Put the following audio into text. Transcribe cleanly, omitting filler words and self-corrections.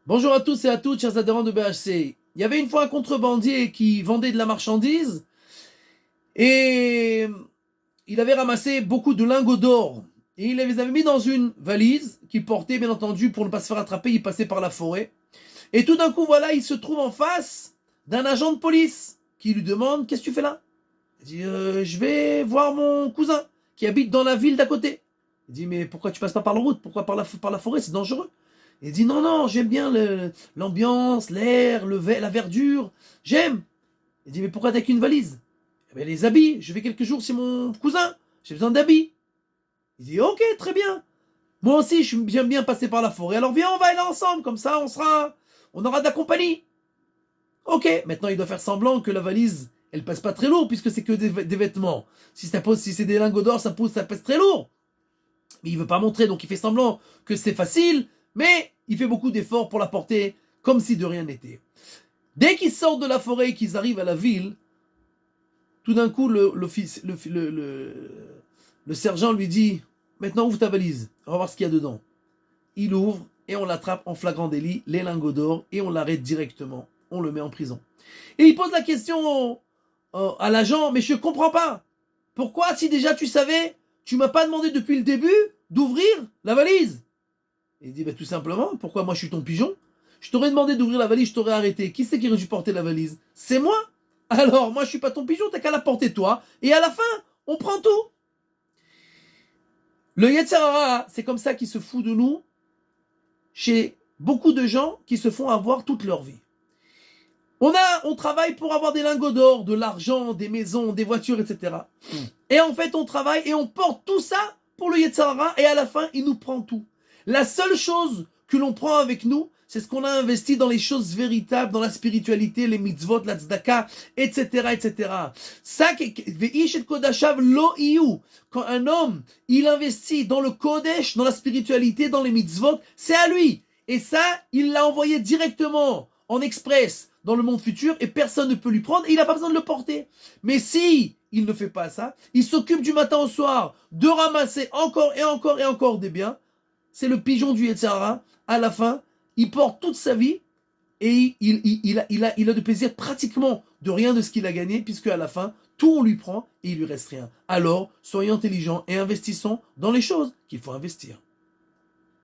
Bonjour à tous et à toutes, chers adhérents de BHC. Il y avait une fois un contrebandier qui vendait de la marchandise et il avait ramassé beaucoup de lingots d'or. Et il les avait mis dans une valise qu'il portait, bien entendu, pour ne pas se faire attraper, il passait par la forêt. Et tout d'un coup, voilà, il se trouve en face d'un agent de police qui lui demande: qu'est-ce que tu fais là? Il dit: je vais voir mon cousin qui habite dans la ville d'à côté. Il dit: mais pourquoi tu passes pas par la route? Pourquoi par la forêt? C'est dangereux. Il dit: non, non, j'aime bien l'ambiance, l'air, la verdure. J'aime. Il dit: mais pourquoi t'as qu'une valise? Eh ben, les habits. Je vais quelques jours chez mon cousin. J'ai besoin d'habits. Il dit: ok, très bien. Moi aussi, j'aime bien passer par la forêt. Alors viens, on va aller ensemble. Comme ça, on aura de la compagnie. Ok, maintenant il doit faire semblant que la valise, elle pèse pas très lourd puisque c'est que des vêtements. Si c'est des lingots d'or, ça pèse très lourd. Mais il veut pas montrer, donc il fait semblant que c'est facile, mais il fait beaucoup d'efforts pour la porter comme si de rien n'était. Dès qu'ils sortent de la forêt et qu'ils arrivent à la ville, tout d'un coup, le sergent lui dit: maintenant ouvre ta valise, on va voir ce qu'il y a dedans. Il ouvre et on l'attrape en flagrant délit, les lingots d'or, et on l'arrête directement. On le met en prison. Et il pose la question à l'agent: mais je comprends pas. Pourquoi, si déjà tu savais, tu m'as pas demandé depuis le début d'ouvrir la valise? Et il dit: tout simplement, pourquoi moi je suis ton pigeon? Je t'aurais demandé d'ouvrir la valise, je t'aurais arrêté. Qui c'est qui aurait dû porter la valise? C'est moi. Alors, moi je suis pas ton pigeon, t'as qu'à la porter toi. Et à la fin, on prend tout. Le Yetzer Hara, c'est comme ça qu'il se fout de nous chez beaucoup de gens qui se font avoir toute leur vie. On travaille pour avoir des lingots d'or, de l'argent, des maisons, des voitures, etc. Et en fait, on travaille et on porte tout ça pour le Yetzer Hara, et à la fin, il nous prend tout. La seule chose que l'on prend avec nous, c'est ce qu'on a investi dans les choses véritables, dans la spiritualité, les mitzvot, la tzedaka, etc., etc. Ça, quand un homme, il investit dans le kodesh, dans la spiritualité, dans les mitzvot, c'est à lui. Et ça, il l'a envoyé directement en express dans le monde futur et personne ne peut lui prendre et il n'a pas besoin de le porter. Mais si il ne fait pas ça, il s'occupe du matin au soir de ramasser encore et encore et encore des biens. C'est le pigeon du Yetzer Hara. À la fin, il porte toute sa vie et il a de plaisir pratiquement de rien de ce qu'il a gagné, puisque à la fin, tout on lui prend et il lui reste rien. Alors, soyons intelligents et investissons dans les choses qu'il faut investir.